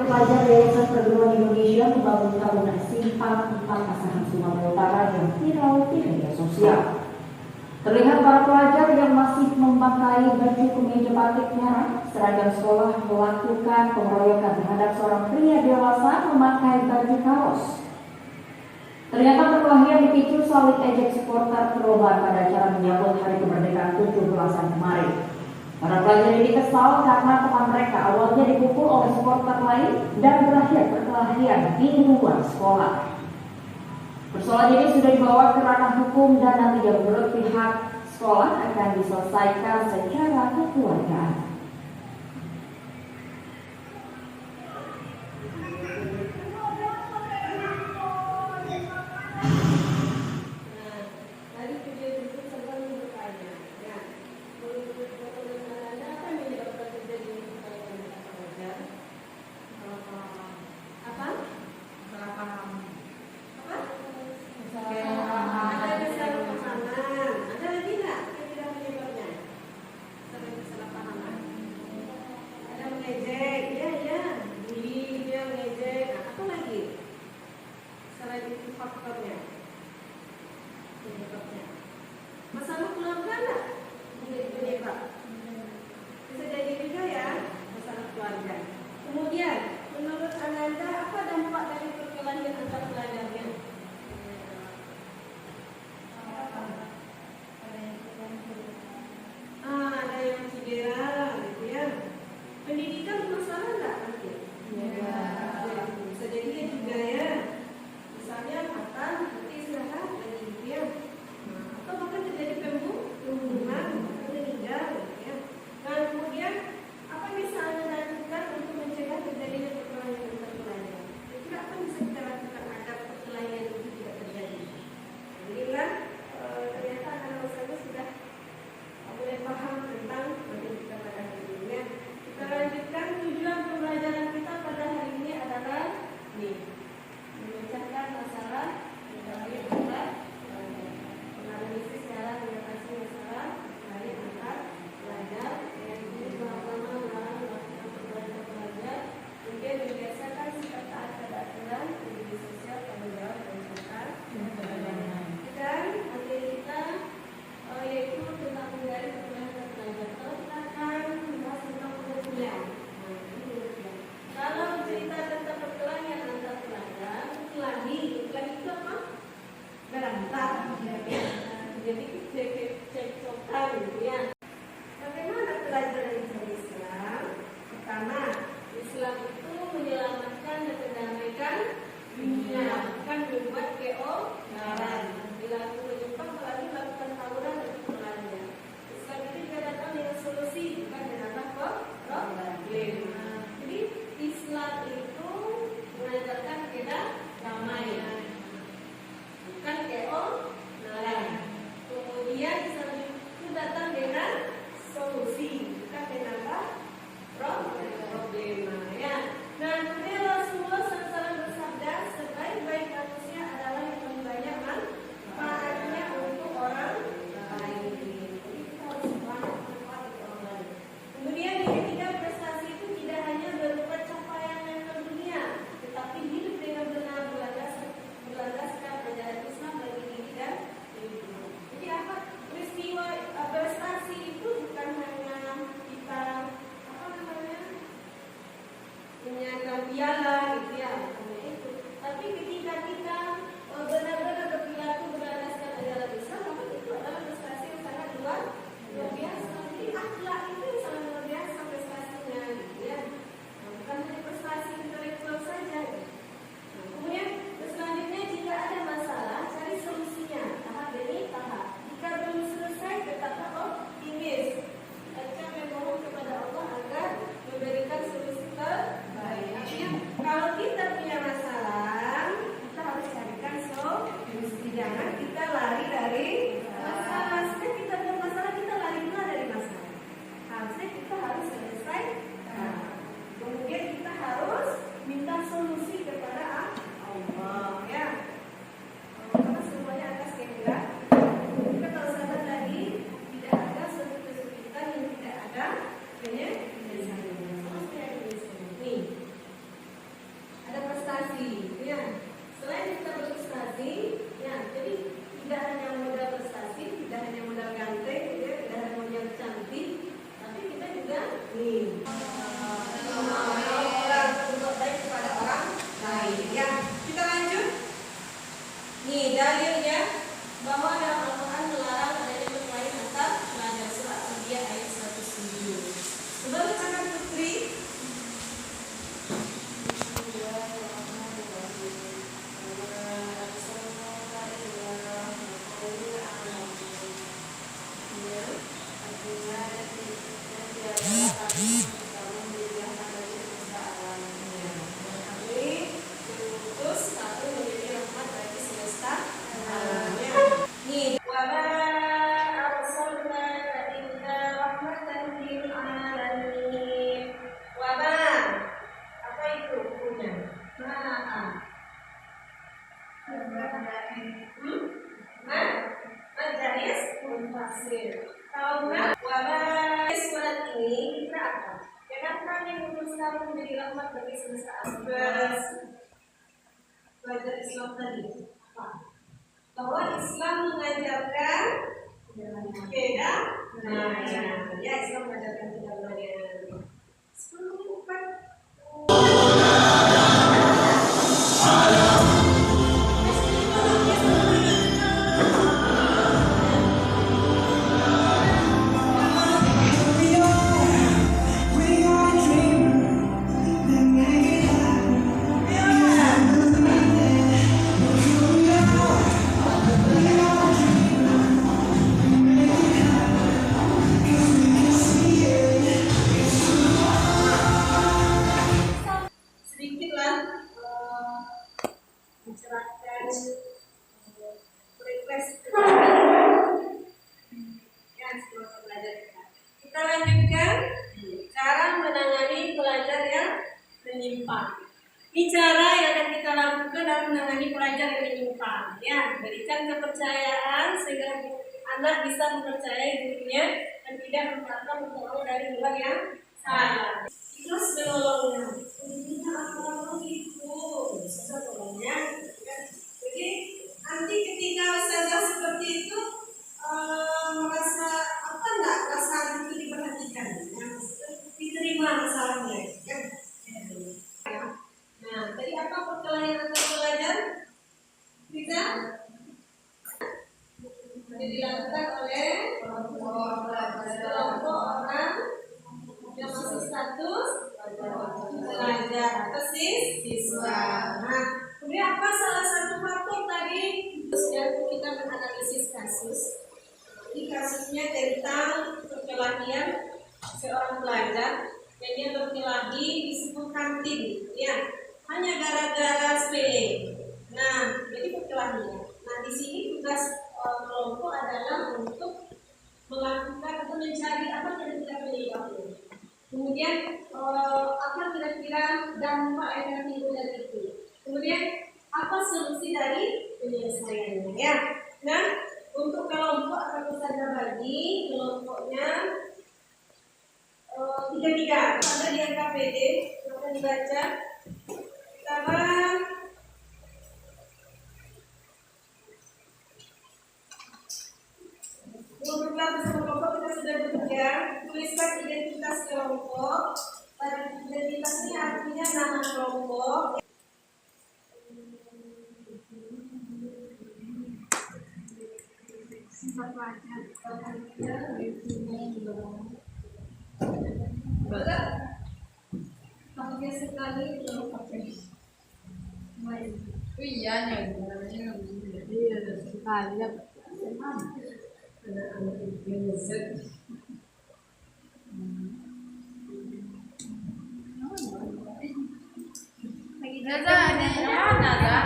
Pelajar Yayasan Perguruan Indonesia membangun bangunan simpang 4 Asahan Sumatera Utara yang viral di media sosial. Terlihat para pelajar yang masih memakai baju kemeja batik merah seragam sekolah melakukan pengeroyokan terhadap seorang pria dewasa memakai baju kaos. Ternyata perkelahian dipicu saling ejek supporter perubahan pada acara menyambut Hari Kemerdekaan 17-an kemarin. Para pelajar ini kesal karena teman mereka awalnya dipukul oleh supporter lain dan berakhir perkelahian di luar sekolah. Persoalan ini sudah dibawa ke ranah hukum dan nantinya menurut pihak sekolah akan diselesaikan secara kekeluargaan. Masalah keluarga nggak menjadi penyebab? Bisa jadi juga ya masalah keluarga. Kemudian, menurut Ananda apa dampak dari perkelahian antar pelajarnya? Ada yang cedera, gitu ya. Pendidikan masalah nggak nanti? Ya. Bisa jadi juga ya. Misalnya patah, nanti istirahat, lagi gitu ya. Atau bahkan terjadi pembunuhan, meninggal, ya. Dan kemudian apa yang bisa Anda lakukan Islam itu menyelamatkan dan mendamaikan dunia, bukan membuat keonaran. Bila aku menyimpang, apalagi melakukan tawuran dan pengaruhnya. Islam itu juga datang dengan solusi, bukan dengan problem. Jadi Islam itu mengajarkan kita damai, bukan keonaran. Kemudian Islam itu datang dengan solusi, bukan dengan problema. Ya. Nah, kemudian Rasulullah SAW bersabda, sebaik-baik manusia adalah yang paling banyak manfaatnya untuk orang lain. Jadi kita harus banyak manfaat untuk orang lain. Kemudian yang ketiga, prestasi itu tidak hanya berupa capaian yang dunia, tetapi hidup dengan benar berlandaskan ajaran Islam bagi diri dan lingkungan. Jadi apa? Peristiwa prestasi itu bukan hanya kita menyandang piala gitu ya, itu. Tapi ketika kita benar-benar berperilaku berlandaskan ajaran Islam, maka itu adalah prestasi yang sangat luar biasa. Jadi akhlak itu yang sangat luar biasa prestasinya, gitu ya. Bukan hanya prestasi intelektual saja. Kemudian selanjutnya, jika ada masalah, cari solusinya tahap demi tahap. Jika belum selesai, tetaplah optimis. Kita memohon kepada Allah agar memberikan solusi terbaik. Artinya, kalau kita punya masalah, kita harus carikan solusi. Jangan kita lari dari masalah. Setiap kita punya masalah, kita lari dari masalah. Harusnya kita harus selesai. Kemudian kita harus minta solusi kepada Allah, ya. Karena semuanya atas kehendak. Kita kalau sahabat tadi, tidak ada suatu kesulitan yang tidak ada penyelesaiannya. Nih, ada prestasi, ya. Selain kita berprestasi, ya. Jadi tidak hanya modal prestasi, tidak hanya modal ganteng, ya, tidak hanya modal cantik, tapi kita juga nih. Orang berbuat baik kepada orang lain, ya. Kita lanjut. Nih dalilnya bahwa dalam Al-Quran melarang adanya perkelahian antar pelajar, surat Al-Anbiya ayat 107. Coba bacakan Putri. Tahu nggak? Wabah surat ini kita apa? Kenapa yang menurut kamu menjadi rahmat bagi semesta alam? Belajar Islam tadi apa? Bahwa Islam mengajarkan beda. Ya Islam mengajarkan beda. Sebelum kita lanjutkan cara menangani pelajar yang menyimpang. Ini cara yang akan kita lakukan dalam menangani pelajar yang menyimpang. Ya, berikan kepercayaan sehingga anak bisa mempercayai gurunya dan tidak mengharapkan pertolongan dari luar yang salah. Terus menolongnya. Jadi nanti ketika ustazah seperti itu merasa apa enggak, rasa itu diperhatikan, diterima masalahnya, ya. Nah, tadi apa perkelahian antar pelajar? Bisa dilakukan oleh kelompok orang yang masih status atau siswa. Nah, kemudian apa salah satu faktor tadi? Terus kita menganalisis kasus. Ini kasusnya tentang perkelahian seorang pelajar dan dia berkelahi di sebuah kantin, ya, hanya gara-gara sepele. Nah, jadi perkelahian. Nah, di sini tugas kelompok adalah untuk melakukan atau mencari apa kira-kira penyebabnya. Kemudian apa kira-kira dampak yang timbul dari itu. Kemudian apa solusi dari penyelesaiannya, ya. Nah, untuk kelompok akan saya bagi kelompoknya tiga. Ada di NKPD akan dibaca. Pertama, bergerak bersama kelompok kita sudah bekerja. Tuliskan identitas kelompok. Identitas ini artinya nama kelompok. Sifat wajah. Pakai sekali belum pakai. Iya, namanya iya sekali ya. Naza, Naza.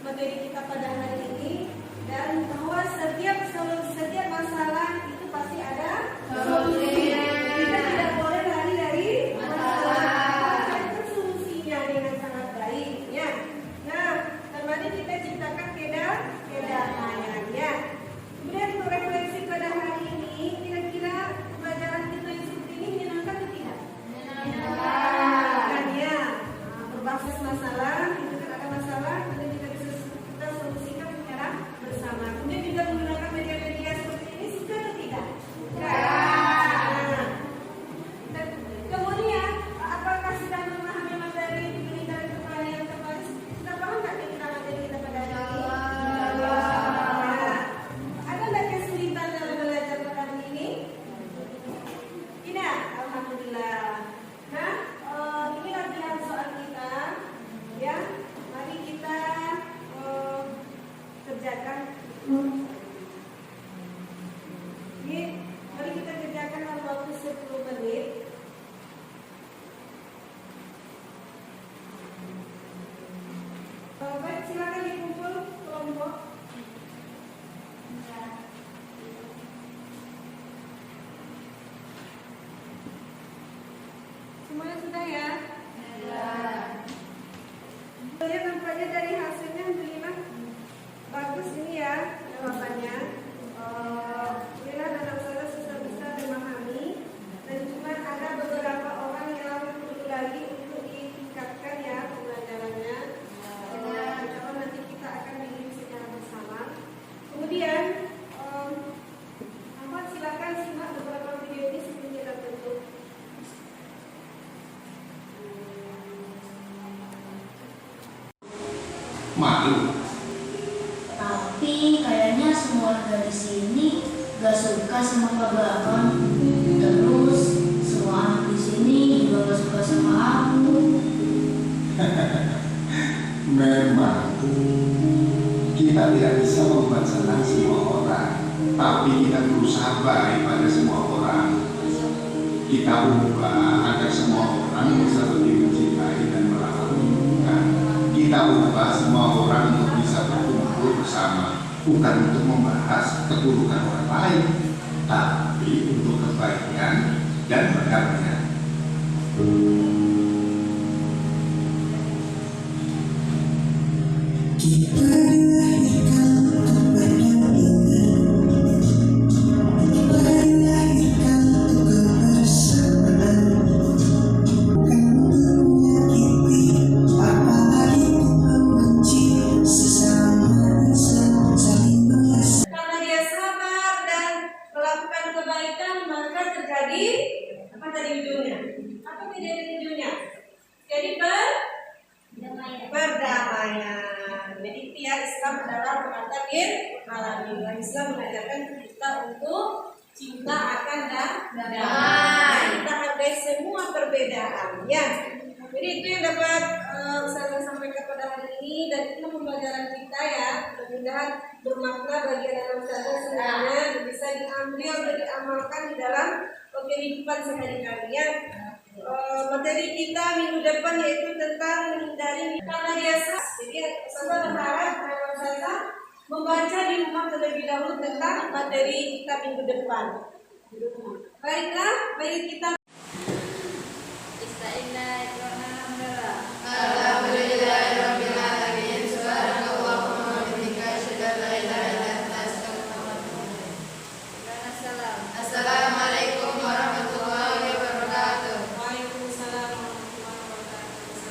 Materi kita pada hari ini, dan bahwa setiap masalah itu pasti ada solusi. Kita tidak boleh lari dari masalah. Itu solusinya dengan sangat baik, ya. Nah, kembali kita ciptakan kedamaian, ya. Kemudian untuk refleksi pada hari ini, kira-kira pelajaran kita yang seperti ini menyenangkan atau tidak? Menyenangkan, ya. Berbasis masalah, itu kan ada masalah. Solusikan secara bersama. Kemudian juga menggunakan media-media seperti ini, suka atau tidak? Suka. Dan kemudian apakah sudah memahami materi diberi dari kepala yang tepat? Sudah paham nggak kira materi kita pada hari ini? Ada nggak kesulitan dalam belajar pada hari ini? Tidak. Alhamdulillah. Nah, ini latihan soal kita, ya. Mari kita kerjakan. Ini mari kita kerjakan dalam waktu 10 menit. Baik, silakan dikumpul kelompok. Semuanya sudah, ya? Ya. Nampaknya dari hasilnya alhamdulillah bagus ini, ya, jawabannya. Alhamdulillah anak saya sudah bisa memahami, dan cuma ada beberapa orang yang perlu lagi untuk ditingkatkan, ya, pembelajarannya. Kalau nanti kita akan bikin secara bersama. Kemudian Ahmad silakan simak beberapa video ini sebelum kita tutup. Malu. Tapi kayaknya semua warga di sini gak suka sama Pak Babang. Terus semua anak di sini juga gak suka sama aku. Memang kita tidak bisa membuat senang semua orang, tapi kita berusaha baik pada semua orang. Kita ubah agar semua orang bisa lebih mencintai dan merawat lingkungan. Kita ubah semua orang untuk bisa berkumpul bersama, bukan untuk membahas keburukan orang lain, tapi untuk kebaikan dan perdamaian. Kita dilahirkan untuk kebaikan maka terjadi apa tadi ujungnya? Apa beda ujungnya? Jadi berdamaian. Jadi pihak Islam adalah mengatakan alhamdulillah Islam mengajarkan kita untuk cinta akan damai. Kita hargai semua perbedaan, ya. Jadi itu yang dapat saya sampaikan pada hari ini dan itu pembelajaran kita ya. Mudah-mudahan bermakna bagi anak-anak saya semuanya dan bisa diambil dan diamalkan di dalam kehidupan sehari-hari ya. Materi kita minggu depan yaitu tentang menghindari karena biasa. Jadi saya berharap anak-anak saya membaca di rumah terlebih dahulu tentang materi kita minggu depan. Baiklah, mari kita